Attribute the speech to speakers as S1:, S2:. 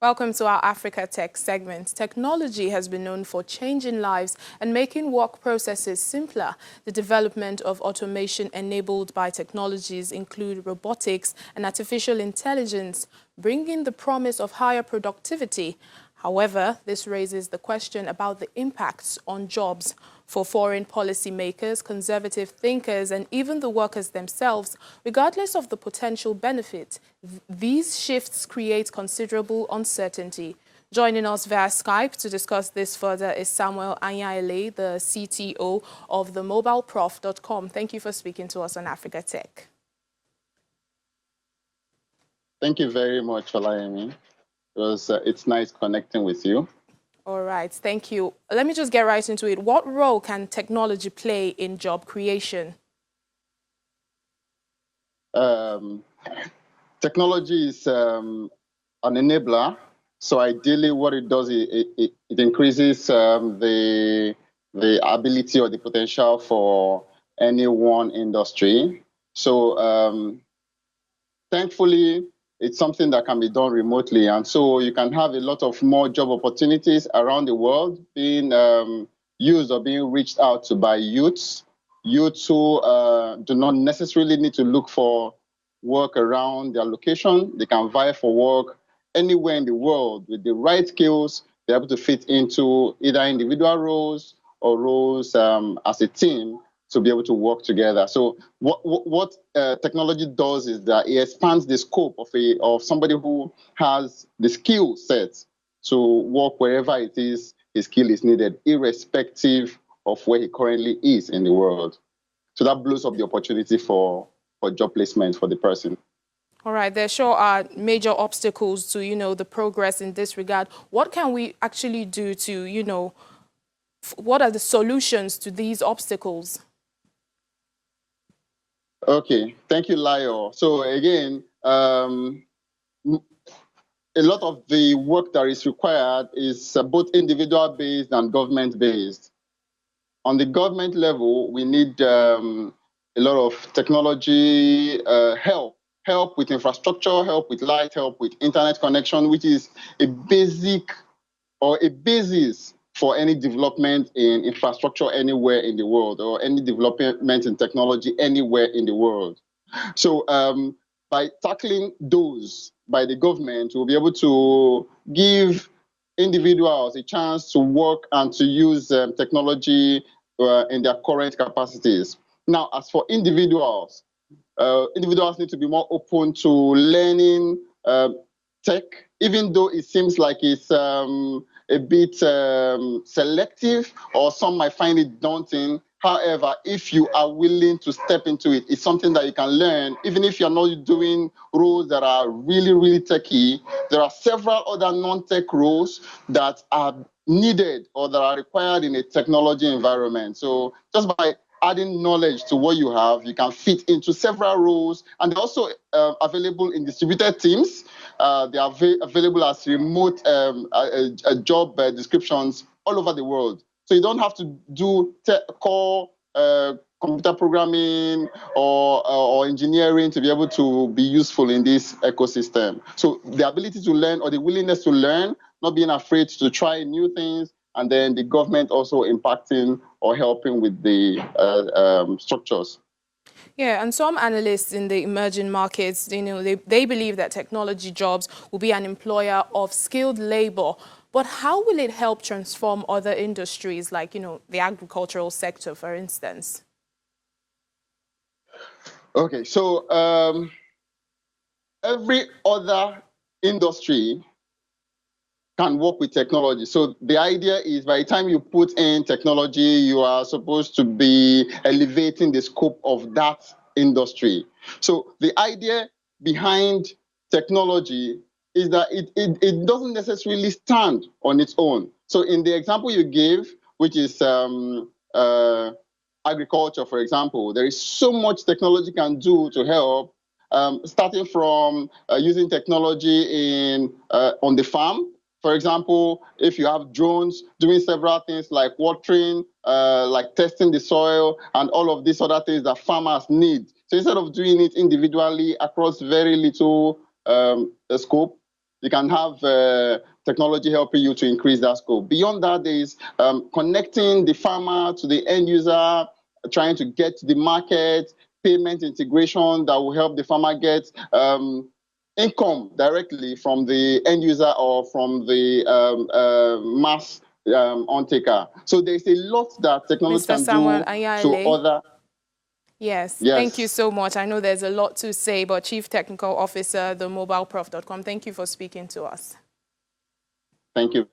S1: Welcome to our Africa Tech segment. Technology has been known for changing lives and making work processes simpler. The development of automation enabled by technologies include robotics and artificial intelligence, bringing the promise of higher productivity. However, this raises the question about the impacts on jobs. For foreign policymakers, conservative thinkers, and even the workers themselves, regardless of the potential benefit, these shifts create considerable uncertainty. Joining us via Skype to discuss this further is Samuel Anyaile, the CTO of the mobileprof.com. Thank you for speaking to us on Africa Tech.
S2: Thank you very much, Olayemi. It's nice connecting with you.
S1: All right, thank you. Let me just get right into it. What role can technology play in job creation?
S2: Technology is an enabler. So ideally, what it does is it increases the ability or the potential for any one industry. So thankfully, it's something that can be done remotely. And so you can have a lot of more job opportunities around the world being used or being reached out to by youths who do not necessarily need to look for work around their location. They can vie for work anywhere in the world with the right skills. They're able to fit into either individual roles or roles as a team to be able to work together. So what technology does is that it expands the scope of somebody who has the skill set to work wherever it is his skill is needed, irrespective of where he currently is in the world. So that blows up the opportunity for job placement for the person.
S1: All right, there sure are major obstacles to, the progress in this regard. What can we actually do to, what are the solutions to these obstacles?
S2: Okay, thank you, Lyle. So again, a lot of the work that is required is both individual-based and government-based. On the government level, we need a lot of technology help with infrastructure, help with light, help with internet connection, which is a basic or a basis for any development in infrastructure anywhere in the world or any development in technology anywhere in the world. So by tackling those by the government, we'll be able to give individuals a chance to work and to use technology in their current capacities. Now, as for individuals need to be more open to learning tech, even though it seems like it's a bit selective, or some might find it daunting. However, if you are willing to step into it, it's something that you can learn. Even if you're not doing roles that are really, really techy, there are several other non-tech roles that are needed or that are required in a technology environment. So just by adding knowledge to what you have, you can fit into several roles, and they're also available in distributed teams. They are available as remote job descriptions all over the world. So you don't have to do core computer programming or engineering to be able to be useful in this ecosystem. So the ability to learn, or the willingness to learn, not being afraid to try new things, and then the government also impacting or helping with the structures.
S1: Yeah, and some analysts in the emerging markets, they believe that technology jobs will be an employer of skilled labor. But how will it help transform other industries like, the agricultural sector, for instance?
S2: Okay, so every other industry can work with technology. So the idea is by the time you put in technology, you are supposed to be elevating the scope of that industry. So the idea behind technology is that it doesn't necessarily stand on its own. So in the example you gave, which is agriculture, for example, there is so much technology can do to help, starting from using technology on the farm. For example, if you have drones doing several things like watering, like testing the soil, and all of these other things that farmers need. So instead of doing it individually across very little scope, you can have technology helping you to increase that scope. Beyond that, there is connecting the farmer to the end user, trying to get to the market, payment integration that will help the farmer get income directly from the end user or from the mass on-taker. So there's a lot that technology
S1: Mr.
S2: can
S1: Samuel
S2: do to
S1: Anyale.
S2: other.
S1: Yes,
S2: Yes.
S1: thank you so much. I know there's a lot to say, but Chief Technical Officer, themobileprof.com, thank you for speaking to us.
S2: Thank you.